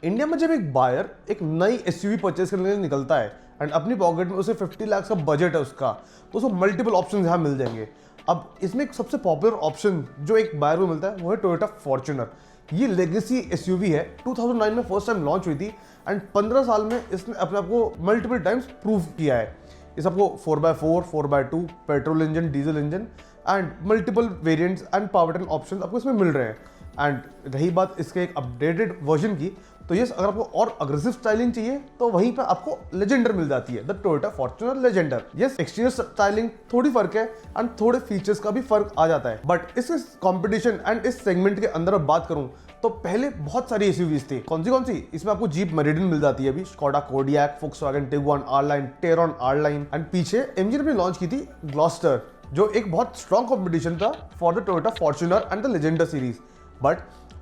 India में जब एक बायर एक नई एसयूवी परचेज करने के लिए निकलता है एंड अपनी पॉकेट में उसे 50 लाख का बजट है उसका, तो उसको मल्टीपल ऑप्शन यहाँ मिल जाएंगे। अब इसमें एक सबसे पॉपुलर ऑप्शन जो एक बायर को मिलता है वो है टोयोटा फॉर्च्यूनर। ये लेगेसी एसयूवी है, 2009 में फर्स्ट टाइम लॉन्च हुई थी एंड 15 साल में इसने अपने आप को मल्टीपल टाइम्स प्रूव किया है। इस आपको 4x4, 4x2, petrol engine, diesel engine and multiple variants and powertrain option आपको इसमें मिल रहे हैं। एंड रही बात इसके एक अपडेटेड वर्जन की, तो ये अगर आपको और अग्रेसिव स्टाइलिंग चाहिए तो वहीं पर आपको लेजेंडर मिल जाती है, the Toyota Fortuner Legender. Yes, exterior styling थोड़ी फर्क है एंड थोड़े फीचर्स का भी फर्क आ जाता है, बट इस कंपटीशन एंड इस सेगमेंट के अंदर बात करूं तो पहले बहुत सारी एसयूवीज थी। कौन सी? इसमें आपको जीप मेरिडियन मिल जाती है अभी, Skoda Kodiaq, Volkswagen Tiguan R line, Tayron R line and पीछे एमजी ने लॉन्च की थी ग्लॉस्टर, जो एक बहुत स्ट्रॉन्ग कंपटीशन था for the Toyota Fortuner and the Legender series. But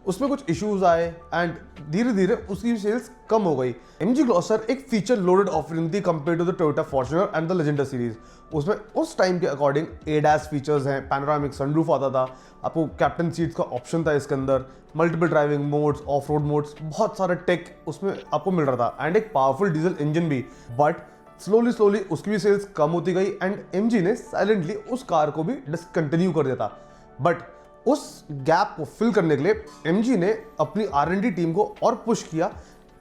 उसमें कुछ इश्यूज आए एंड धीरे धीरे उसकी सेल्स कम हो गई। एमजी ग्लॉस्टर एक फीचर लोडेड ऑफरिंग थी compare to the Toyota Fortuner and the Legender series. उसमें उस टाइम के अकॉर्डिंग एडास फीचर्स हैं, पैनोरामिक सनरूफ आता था, आपको कैप्टन सीट्स का ऑप्शन था इसके अंदर, multiple driving modes, of road modes, बहुत सारा टेक उसमें आपको मिल रहा था एंड एक पावरफुल डीजल इंजन भी। बट स्लोली उसकी भी सेल्स कम होती गई एंड एमजी ने साइलेंटली उस कार को भी डिसकंटिन्यू कर दिया था। बट उस गैप को फिल करने के लिए एमजी ने अपनी R&D टीम को और पुश किया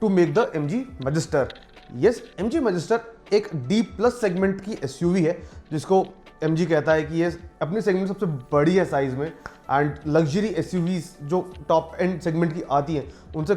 to make the MG Majestor. Yes, MG Majestor एक D+ सेगमेंट की एसयूवी है जिसको एमजी कहता है कि ये अपने सेगमेंट सबसे बड़ी है साइज में एंड लग्जरी एसयूवीज जो टॉप एंड सेगमेंट की आती हैं उनसे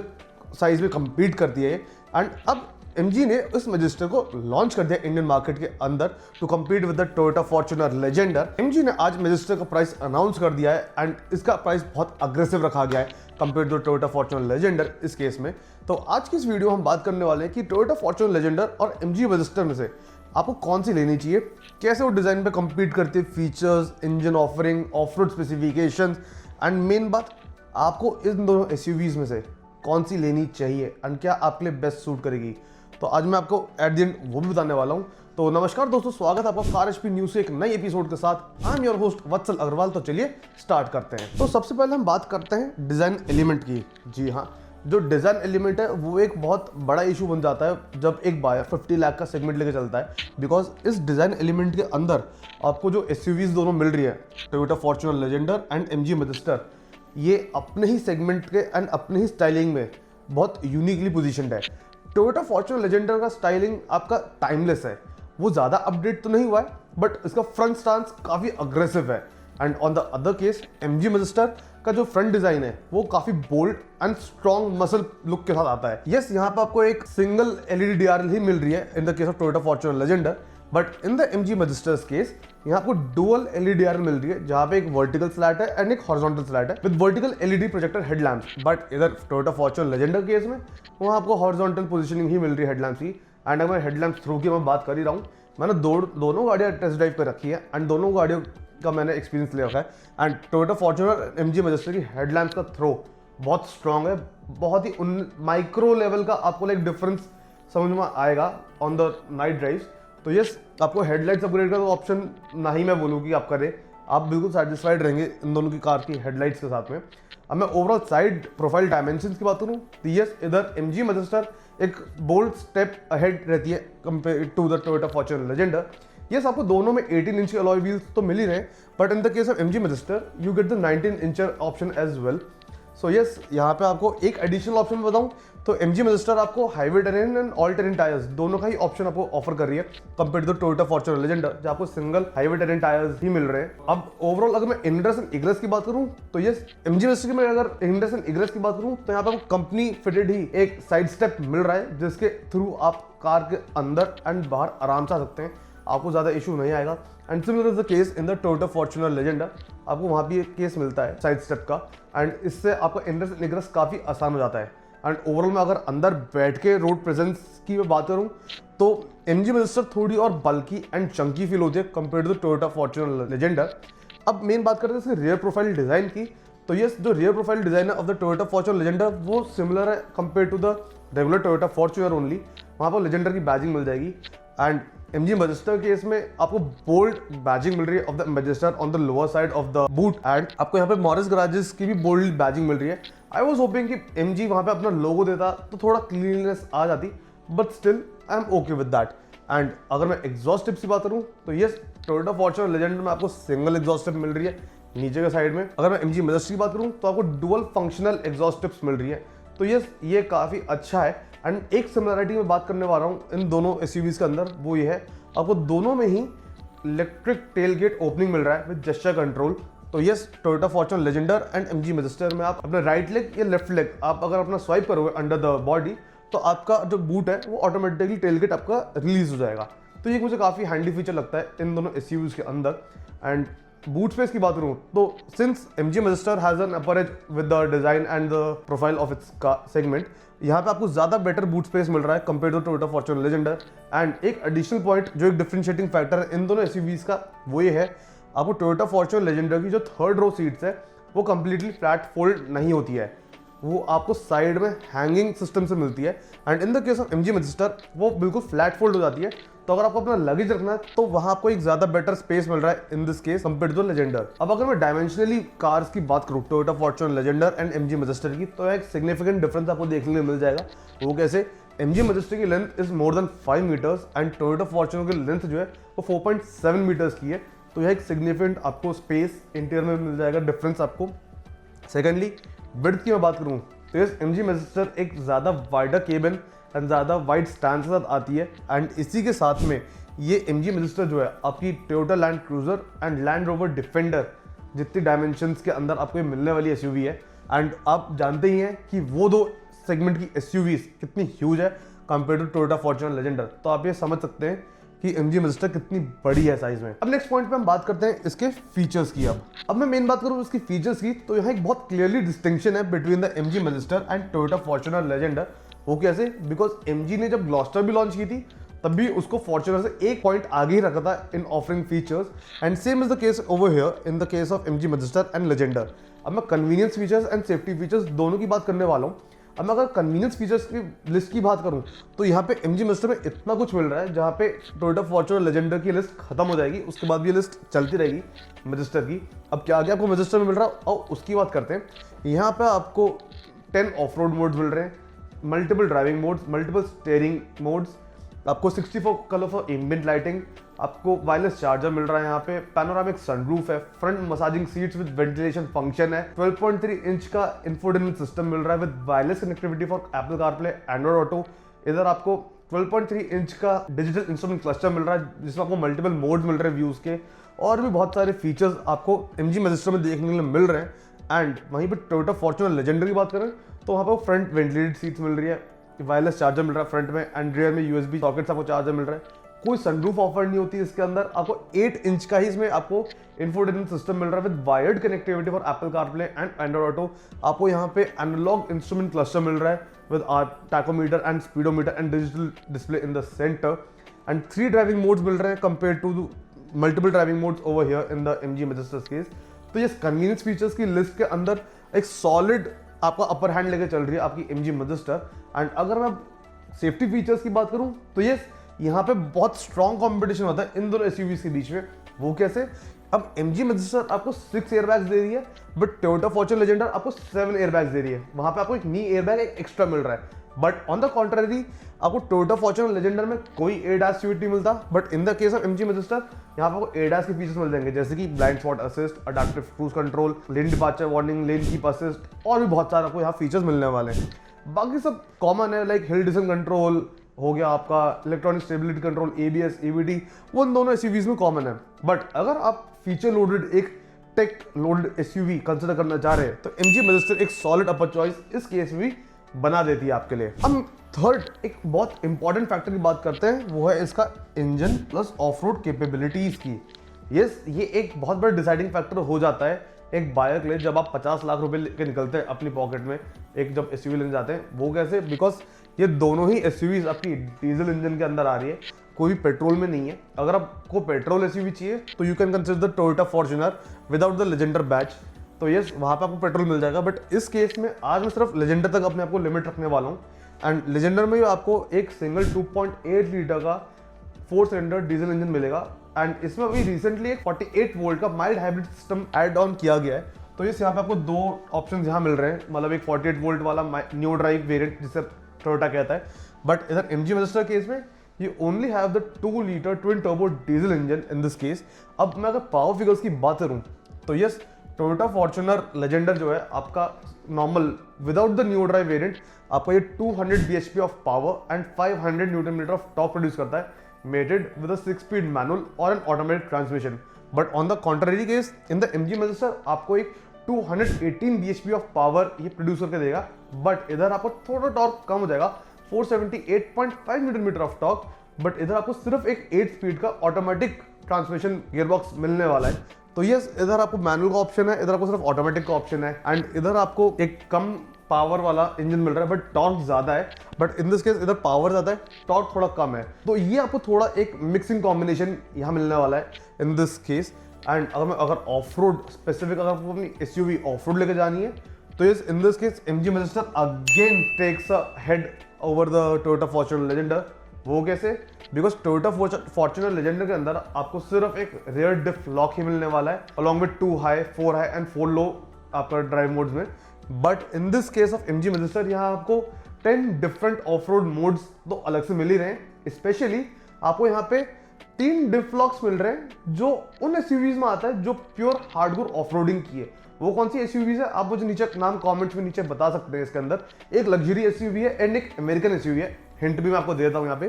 साइज में compete करती है। एंड अब एमजी ने इस मैजिस्टर को लॉन्च कर दिया इंडियन मार्केट के अंदर to compete with the Toyota Fortuner Legender. MG ने आज मैजिस्टर का प्राइस अनाउंस कर दिया है एंड इसका प्राइस बहुत अग्रेसिव रखा गया है compare to Toyota Fortuner Legender इस केस में। तो आज की इस वीडियो में हम बात करने वाले हैं कि टोयोटा फॉर्च्यूनर लेजेंडर और एमजी मैजिस्टर में से आपको कौन सी लेनी चाहिए, कैसे वो डिजाइन पे कम्पीट करती है, features, engine offering, of road specifications and main बात आपको इन दोनों एसयूवीज में से कौन सी लेनी चाहिए एंड क्या आपके लिए बेस्ट सूट करेगी। तो आज मैं आपको एट द एंड वो भी बताने वाला हूं। तो नमस्कार दोस्तों, स्वागत है आपका कार एचपी न्यूज से एक नई एपिसोड के साथ। आई एम योर होस्ट वत्सल अग्रवाल। तो चलिए स्टार्ट करते हैं। तो सबसे पहले हम बात करते हैं डिजाइन एलिमेंट की। जी हाँ, जो डिजाइन एलिमेंट है वो एक बहुत बड़ा इशू बन जाता है जब एक बायर 50 लाख का सेगमेंट लेके चलता है, बिकॉज इस डिजाइन एलिमेंट के अंदर आपको जो एसयूवीज दोनों मिल रही है, Toyota Fortuner Legender and MG Majestor, ये अपने ही सेगमेंट के एंड अपने ही स्टाइलिंग में बहुत यूनिकली पोजिशनड है। टोयोटा फॉर्च्यूनर लेजेंडर का स्टाइलिंग आपका टाइमलेस है, वो ज़्यादा अपडेट तो नहीं हुआ है बट इसका फ्रंट स्टांस काफ़ी अग्रेसिव है। And on the other case MG Majestor का जो फ्रंट डिजाइन है वो काफ़ी bold and strong muscle look के साथ आता है। यस, यहाँ पर आपको एक सिंगल एलईडी डीआरएल ही मिल रही है in the case of Toyota Fortuner Legender, but in the MG Majestor's case यहाँ आपको डुअल एलईडी डीआरएल मिल रही है जहाँ पे एक वर्टिकल स्लैट है एंड एक हॉरिजॉन्टल स्लैट है with vertical LED projector headlamps. But इधर टोयोटा फॉर्च्यूनर लेजेंडर केस में वहाँ आपको हॉरिजॉन्टल पोजीशनिंग ही मिल रही है हेडलैम्प्स की। एंड अगर मैं हेडलैम्प्स थ्रू की मैं बात कर ही रहा हूँ, मैंने दोनों गाड़ियाँ टेस्ट ड्राइव पर रखी है एंड दोनों गाड़ियों का मैंने एक्सपीरियंस ले रखा है। And Toyota Fortuner MG magister की हेडलैम्प्स का थ्रो बहुत स्ट्रॉन्ग है, बहुत ही माइक्रो लेवल का आपको एक डिफरेंस समझ में आएगा ऑन द नाइट ड्राइव्स। तो यस, आपको हेडलाइट्स अपग्रेड का तो ऑप्शन ना ही मैं बोलूँ कि आप करें, आप बिल्कुल सेटिस्फाइड रहेंगे इन दोनों की कार की हेडलाइट्स के साथ में। अब मैं ओवरऑल साइड प्रोफाइल डायमेंशंस की बात करूँ तो यस, इधर एमजी मैजिस्टर एक बोल्ड स्टेप अहेड रहती है compare to the Toyota Fortuner Legender. Yes, आपको दोनों में 18 इंच के अलॉय व्हील्स तो मिल ही रहे, but in the case of MG Majestor you get the 19 incher option as well. So yes, यहाँ पे आपको एक एडिशनल ऑप्शन बताऊँ तो एमजी मैजिस्टर आपको highway terrain and all terrain tyres दोनों का ही ऑप्शन आपको ऑफर कर रही है compare to Toyota Fortuner Legender जहाँ आपको सिंगल हाईवे टेरेन टायर्स ही मिल रहे हैं। अब ओवरऑल अगर मैं इंग्रेस एंड इग्रेस की बात करूँ तो यस, एमजी मैजिस्टर में अगर इंग्रेस एंड इग्रेस की बात करूँ तो यहाँ पे आपको कंपनी फिटेड ही एक साइड स्टेप मिल रहा है जिसके थ्रू आप कार के अंदर एंड बाहर आराम से आ सकते हैं, आपको ज़्यादा इशू नहीं आएगा। And similar is the case in the Toyota Fortuner Legender, आपको वहाँ भी एक केस मिलता है साइड स्टेप का एंड इससे आपका इंग्रेस एंड इग्रेस काफ़ी आसान हो जाता है। एंड ओवरऑल में अगर अंदर बैठ के रोड प्रेजेंस की मैं बात करूँ तो एमजी मैजिस्टर थोड़ी और बल्की एंड चंकी फील होती है compare to Toyota Fortuner Legender. अब मेन बात करते हैं इसके रियर प्रोफाइल डिज़ाइन की, तो यस, जो रियर प्रोफाइल डिज़ाइन है of the Toyota Fortuner Legender वो सिमिलर है compare to the regular Toyota Fortuner only. वहाँ पर लेजेंडर की बैजिंग मिल जाएगी एंड एमजी मैजिस्टर के केस में आपको बोल्ड बैजिंग मिल रही है of the Majestor on the lower side of the boot and आपको यहाँ पे मॉरिस गराजेस की भी बोल्ड बैजिंग मिल रही है आई वॉज होपिंग कि MG वहाँ पे अपना लोगो देता तो थोड़ा क्लीननेस आ जाती, but still I am okay with that. And अगर मैं एग्जॉस्ट टिप्स की बात करूँ तो यस, टोयोटा फॉर्च्यूनर लेजेंडर में आपको सिंगल एग्जॉस्ट टिप मिल रही है नीचे के साइड में। अगर मैं MG मजेस्टर की बात करूँ तो आपको डुअल फंक्शनल एग्जॉस्ट टिप्स मिल रही है, तो यस ये काफ़ी अच्छा है। एंड एक सिमिलरिटी में बात करने वाला हूँ इन दोनों SUVs के अंदर, वो ये है आपको दोनों में ही इलेक्ट्रिक टेल गेट ओपनिंग मिल रहा है विद जेस्चर कंट्रोल। तो yes, Toyota Fortuner Legender and MG मजेस्टर में आप अपना राइट लेग या लेफ्ट लेग आप अगर अपना स्वाइप करोगे अंडर द बॉडी तो आपका जो बूट है वो ऑटोमेटिकली टेल गेट आपका रिलीज हो जाएगा। तो ये मुझे काफ़ी हैंडी फीचर लगता है इन दोनों SUVs के अंदर। एंड बूट स्पेस की बात करूँ तो since MG Majestor has an upper edge with the design and the profile of its segment, यहाँ पे आपको ज़्यादा बेटर बूट स्पेस मिल रहा है compare to Toyota Fortuner Legender. And एक एडिशनल पॉइंट जो एक डिफरेंशिएटिंग फैक्टर है इन दोनों SUVs का, वो ये है आपको टोयोटा फॉर्च्यूनर लेजेंडर की जो थर्ड रो सीट्स है वो कंप्लीटली फ्लैट फोल्ड नहीं होती है, वो आपको साइड में हैंगिंग सिस्टम से मिलती है। And in the case of MG मजेस्टर वो बिल्कुल फ्लैट फोल्ड हो जाती है, तो अगर आपको अपना लगेज रखना है तो वहां आपको एक ज्यादा बेटर स्पेस मिल रहा है in this case compare to Legender. अब अगर मैं डायमेंशनली कार्स की बात करूँ Toyota Fortuner Legender and MG Majestor की, तो एक सिग्निफिकेंट डिफरेंस आपको देखने को मिल जाएगा। वो कैसे? MG मजेस्टर की length is more than 5 metres and Toyota Fortuner की लेंथ जो है वो 4.7 मीटर्स की है, तो यह एक सिग्निफिकेंट आपको स्पेस इंटीरियर में मिल जाएगा डिफरेंस आपको। सेकेंडली, विड्थ की मैं बात करूँ तो यस, MG मजेस्टर एक ज़्यादा वाइडर केबिन एंड ज़्यादा वाइड स्टैंड के साथ आती है। एंड इसी के साथ में ये MG मजेस्टर जो है आपकी Toyota land cruiser and land rover defender जितनी डायमेंशंस के अंदर आपको ये मिलने वाली SUV है। एंड आप जानते ही हैं कि वो दो सेगमेंट की SUVs कितनी ह्यूज है compare to Toyota Fortuner Legender, तो आप ये समझ सकते हैं कि MG मजेस्टर कितनी बड़ी है साइज में। अब नेक्स्ट पॉइंट पे हम बात करते हैं इसके फीचर्स की। अब मैं मेन बात करूं इसकी फीचर्स की, तो यहाँ एक बहुत क्लियरली डिस्टिंक्शन है between the MG Majestor and Toyota Fortuner Legender. वो कैसे? बिकॉज MG ने जब ग्लॉस्टर भी लॉन्च की थी तब भी उसको फॉर्च्यूनर से एक पॉइंट आगे ही रखा था in offering features, and same is the case over here in the case of MG Majestor and Legender. अब मैं convenience features and safety features दोनों की बात करने वाला हूँ। अब मैं अगर कन्वीनियंस फीचर्स की लिस्ट की बात करूं तो यहाँ पे MG मजेस्टर में इतना कुछ मिल रहा है जहाँ पे टोयोटा फॉर्च्यूनर लेजेंडर की लिस्ट खत्म हो जाएगी, उसके बाद भी ये लिस्ट चलती रहेगी मजेस्टर की। अब क्या आगे आपको मजेस्टर में मिल रहा है और उसकी बात करते हैं। यहाँ पे आपको 10 ऑफ रोड मोड्स मिल रहे हैं, multiple driving modes, multiple steering modes, आपको 64 कलर फॉर एम्बिएंट लाइटिंग, आपको वायरलेस चार्जर मिल रहा है, यहाँ पे पैनोरामिक सनरूफ है, front massaging seats with ventilation function है, 12.3 इंच का इंफोटेनमेंट सिस्टम मिल रहा है with wireless connectivity for Apple CarPlay, Android auto. इधर आपको 12.3 इंच का डिजिटल इंस्ट्रूमेंट क्लस्टर मिल रहा है जिसमें आपको मल्टीपल मोड मिल रहे हैं व्यूज के, और भी बहुत सारे फीचर्स आपको MG मजेस्टर में देखने के लिए मिल रहे हैं। एंड वहीं पर टोयोटा फॉर्च्यूनर लेजेंडर की बात करें तो वहाँ पर फ्रंट वेंटिलेटेड सीट्स मिल रही है, वायरलेस चार्जर मिल रहा है फ्रंट में, एंड रियर में USB सॉकेट आपको चार्जर मिल रहा है। कोई सनरूफ ऑफर नहीं होती इसके अंदर, आपको 8 इंच का ही इसमें आपको इंफोटेनमेंट सिस्टम मिल रहा है with wired connectivity for Apple CarPlay and Android Auto. आपको यहाँ पे एनालॉग इंस्ट्रूमेंट क्लस्टर मिल रहा है with tachometer and speedometer and digital display in the centre, and 3 driving modes मिल रहे हैं compare to multiple driving modes over here in the MG Majestor case. तो ये कन्वीनियंस फीचर्स की लिस्ट के अंदर एक सॉलिड आपका अपर हैंड लेकर चल रही है आपकी MG मजेस्टर। एंड अगर मैं सेफ्टी फीचर्स की बात करूं तो ये यहाँ पे बहुत स्ट्रॉन्ग कंपटीशन होता है इन दोनों SUVs के बीच में। वो कैसे? अब MG मजेस्टर आपको 6 एयरबैग्स दे रही है, बट टोयोटा फॉर्च्यूनर लेजेंडर आपको 7 एयरबैग्स दे रही है। वहां पे आपको एक नी एयरबैग एक एक्स्ट्रा मिल रहा है, बट ऑन द कॉन्ट्ररी आपको टोयोटा फॉर्च्यूनर लेजेंडर में कोई ADAS फीचर नहीं मिलता, but in the case of MG मजेस्टर यहाँ पे आपको ADAS के फीचर्स मिल जाएंगे जैसे कि blind spot assist, adaptive cruise control, lane departure warning, lane keep assist, और भी बहुत सारे आपको यहाँ फीचर्स मिलने वाले हैं। बाकी सब कॉमन है, लाइक हिल डिसेंट कंट्रोल हो गया, आपका electronic stability control, ABS, ABD, वो इन दोनों SUVs में कॉमन है। बट अगर आप फीचर लोडेड एक टेक लोडेड SUV कंसिडर करना चाह रहे हैं तो MG मजेस्टर एक सॉलिड अपर चॉइस इस केस में बना देती है आपके लिए। हम थर्ड एक बहुत इंपॉर्टेंट फैक्टर की बात करते हैं, वो है इसका engine plus of road capabilities की। यस, ये एक बहुत बड़ा डिसाइडिंग फैक्टर हो जाता है एक बायर के लिए जब आप 50 लाख रुपए लेके निकलते हैं अपनी पॉकेट में एक जब SUV लेने जाते हैं। वो कैसे? बिकॉज ये दोनों ही SUVs आपकी डीजल इंजन के अंदर आ रही है, कोई पेट्रोल में नहीं है। अगर आपको पेट्रोल SUV चाहिए तो you can consider the Toyota Fortuner without the Legender batch, तो यस वहाँ पे आपको पेट्रोल मिल जाएगा। बट इस केस में आज मैं सिर्फ लेजेंडर तक अपने आपको लिमिट रखने वाला हूँ। एंड लेजेंडर में आपको एक सिंगल 2.8 लीटर का 4 सिलेंडर डीजल इंजन मिलेगा, एंड इसमें अभी रिसेंटली एक 48 वोल्ट का mild hybrid system add on किया गया है। तो इस यहाँ पे आपको दो ऑप्शन यहाँ मिल रहे हैं, मतलब एक 48 वोल्ट वाला न्यू ड्राइव वेरिएंट जिसे टोयोटा कहता है, बट इधर MG Magister केस में ये only have the 2 litre twin turbo diesel engine in this case. अब मैं अगर पावर फिगर्स की बात करूं तो यस, टोयोटा फॉर्च्यूनर लेजेंडर जो है आपका normal without the new drive variant आपका ये 200 bhp of power and 500 newton metre of torque produce करता है, mated with a 6-speed manual और an automatic transmission. But on the contrary case in the MG Magister आपको एक 218 bhp of power ये produce करके देगा, बट इधर आपको थोड़ा टॉर्क कम हो जाएगा, 478.5 newton metre of torque, but इधर आपको सिर्फ एक 8 स्पीड का ऑटोमेटिक ट्रांसमिशन गियरबॉक्स मिलने वाला है। तो यस, इधर आपको मैनुअल का ऑप्शन है, इधर आपको सिर्फ ऑटोमेटिक का ऑप्शन है, एंड इधर आपको एक कम पावर वाला इंजन मिल रहा है बट टॉर्क ज्यादा है। बट इन दिस केस इधर पावर ज्यादा है, टॉर्क थोड़ा कम है, तो ये आपको थोड़ा एक मिक्सिंग कॉम्बिनेशन यहाँ मिलने वाला है इन दिस केस। एंड अगर ऑफ रोड स्पेसिफिक अगर आपको अपनी SUV ऑफ रोड लेके जानी है तो yes, in this case MG Magister again takes ahead over the Toyota Fortuner Legender. वो कैसे? बिकॉज टोयोटा फॉर्च्यूनर लेजेंडर के अंदर आपको सिर्फ एक रियर डिफ लॉक ही मिलने वाला है along with 2 high 4 high and 4 लो आपका ड्राइव मोड्स में। But in this case of MG Magister यहाँ आपको 10 डिफरेंट ऑफ रोड मोड्स तो अलग से मिल ही रहे हैं। स्पेशली आपको यहाँ पे 3 डिफ लॉक्स मिल रहे हैं जो उन SUVs में आता है जो प्योर हार्डकोर ऑफ रोडिंग की है। वो कौन सी SUVs है आप मुझे नीचे नाम कमेंट्स में नीचे बता सकते हैं। इसके अंदर एक लग्जरी SUV है एंड एक अमेरिकन SUV है, हिंट भी मैं आपको देता हूँ यहाँ पे।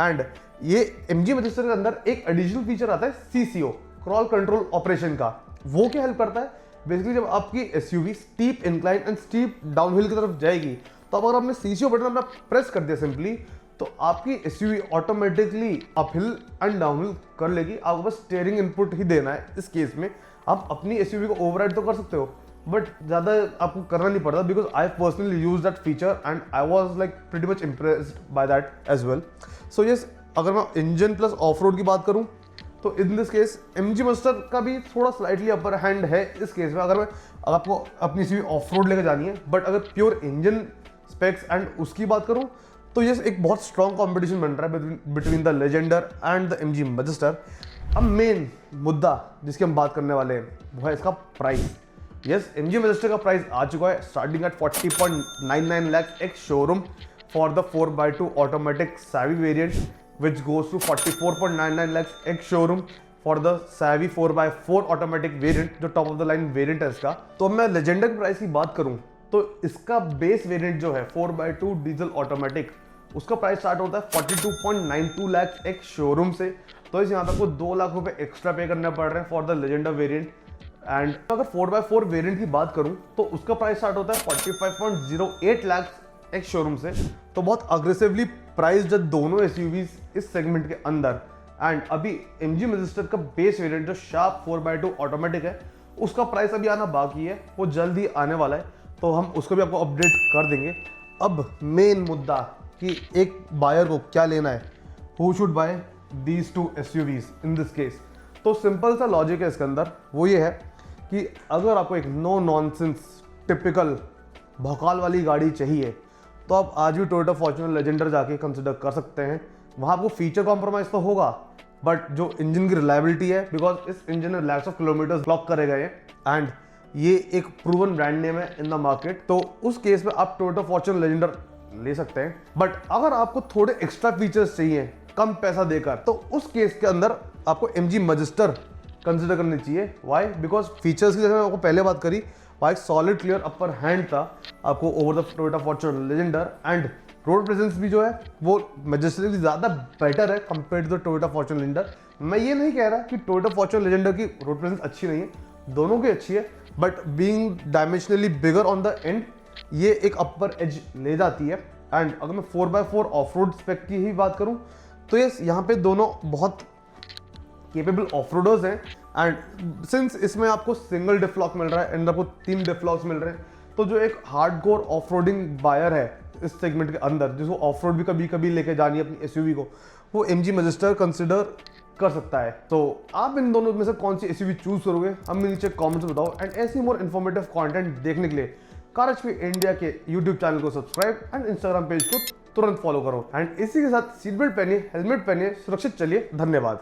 एंड ये MG Magister के अंदर एक एडिशनल फीचर आता है CCO, क्रॉल कंट्रोल ऑपरेशन का। वो क्या हेल्प करता है? बेसिकली जब आपकी SUV steep incline and steep downhill की तरफ जाएगी तो अगर आपने CCO बटन अपना प्रेस कर दिया सिंपली तो आपकी SUV automatically uphill and downhill कर लेगी। आपको बस स्टीयरिंग इनपुट ही देना है। इस केस में आप अपनी SUV को ओवरराइड तो कर सकते हो बट ज़्यादा आपको करना नहीं पड़ता, because I personally use that feature and I was like pretty much impressed by that as well. So yes, अगर मैं इंजन प्लस ऑफ रोड की बात करूँ तो इन दिस केस MG Magister का भी थोड़ा स्लाइटली अपर हैंड है इस केस में। अगर आपको अपनी SUV ऑफ रोड लेकर जानी है, बट अगर प्योर इंजन स्पेक्स एंड उसकी बात करूँ तो यस, एक बहुत स्ट्रॉन्ग कॉम्पिटिशन बन रहा है between the Legender and the MG Magister। अब मेन मुद्दा जिसकी हम बात करने वाले हैं वो है इसका प्राइस। यस, MG Magister का प्राइस आ चुका है starting at 40.99 lakh ex showroom for the 4x2 automatic savvy variant which goes to 44.99 lakhs ex showroom for the Savvy 4x4 automatic variant जो top of the line variant है इसका। तो मैं Legender की प्राइस की बात करूं तो इसका बेस वेरिएंट जो है 4x2 डीजल ऑटोमेटिक उसका प्राइस स्टार्ट होता है 42.92 लाख एक शोरूम से। तो इस यहाँ पे आपको 2 लाख रुपए एक्स्ट्रा पे करने पड़ रहे हैं for the Legender variant. And अगर 4x4 वेरिएंट की बात करूं तो उसका प्राइस स्टार्ट होता है 45.08 लाख एक शोरूम से। तो बहुत अग्रेसिवली प्राइस जब दोनों SUVs इस सेगमेंट के अंदर। एंड अभी MG Magister का बेस वेरिएंट जो शार्प 4x2 ऑटोमेटिक है उसका प्राइस अभी आना बाकी है, वो जल्द ही आने वाला है, तो हम उसको भी आपको अपडेट कर देंगे। अब मेन मुद्दा कि एक बायर को क्या लेना है, who should buy these 2 SUVs in this case. तो सिंपल सा लॉजिक है इसके अंदर, वो ये है कि अगर आपको एक नो नॉनसेंस टिपिकल भौकाल वाली गाड़ी चाहिए तो आप आज भी टोयोटा फॉर्च्यूनर लेजेंडर जाके कंसिडर कर सकते हैं। वहाँ आपको फीचर कॉम्प्रोमाइज तो होगा बट जो इंजन की रिलायबिलिटी है, बिकॉज इस इंजन ने लैक्स ऑफ किलोमीटर्स क्लॉक करे गए एंड ये एक प्रूवन ब्रांड नेम है इन द मार्केट, तो उस केस में आप टोयोटा फॉर्च्यूनर लेजेंडर ले सकते हैं। बट अगर आपको थोड़े एक्स्ट्रा फीचर्स चाहिए कम पैसा देकर तो उस केस के अंदर आपको MG Magister कंसिडर करनी चाहिए। वाई? बिकॉज फीचर्स की जैसे मैंने आपको पहले बात करी, वहाँ एक सॉलिड क्लियर अपर हैंड था आपको over the Toyota Fortuner Legender and road presence भी जो है वो Magister से ज़्यादा बेटर है compare to the Toyota Fortuner Legender. मैं ये नहीं कह रहा कि टोयोटा फॉर्च्यूनर लेजेंडर की रोड प्रेजेंस अच्छी नहीं है, दोनों की अच्छी है, but being dimensionally bigger on the end ये एक अपर एज ले जाती है। एंड अगर मैं 4x4 ऑफ रोड स्पेक की ही बात करूँ तो यस, यहाँ पे दोनों बहुत केपेबल ऑफ रोडर्स हैं। एंड सिंस इसमें आपको सिंगल डिफ लॉक मिल रहा है एंड आपको 3 डिफ लॉक्स मिल रहे हैं, तो जो एक हार्डकोर ऑफ रोडिंग बायर है इस सेगमेंट के अंदर जिसको ऑफ रोड भी कभी कभी लेके जानी है अपनी SUV को, वो MG Magister कंसिडर कर सकता है। तो आप इन दोनों में से कौन सी SUV चूज करोगे हमें नीचे कमेंट्स में बताओ। एंड ऐसी मोर इन्फॉर्मेटिव कंटेंट देखने के लिए कार HP इंडिया के यूट्यूब चैनल को सब्सक्राइब एंड इंस्टाग्राम पेज को तुरंत फॉलो करो। एंड इसी के साथ सीट बेल्ट पहनिए, हेलमेट पहनिए, सुरक्षित चलिए। धन्यवाद।